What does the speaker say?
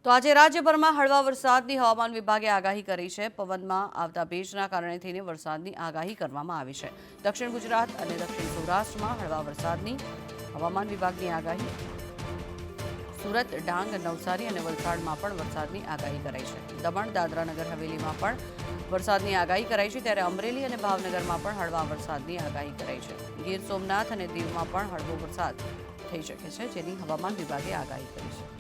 તો આજે રાજ્યભરમાં હળવા વરસાદની હવામાન વિભાગે આગાહી કરી છે। પવનમાં આવતા ભેજના કારણે થઈને વરસાદની આગાહી કરવામાં આવી છે। દક્ષિણ ગુજરાત અને દક્ષિણ સૌરાષ્ટ્રમાં હળવા વરસાદની હવામાન વિભાગની આગાહી। સુરત, ડાંગ, નવસારી અને વલસાડમાં પણ વરસાદની આગાહી કરાઈ છે। દમણ, દાદરા નગર હવેલીમાં પણ વરસાદની આગાહી કરાઈ છે, ત્યારે અમરેલી અને ભાવનગરમાં પણ હળવા વરસાદની આગાહી કરાઈ છે। ગીર સોમનાથ અને દીવમાં પણ હળવો વરસાદ થઈ શકે છે, જેની હવામાન વિભાગે આગાહી કરી છે।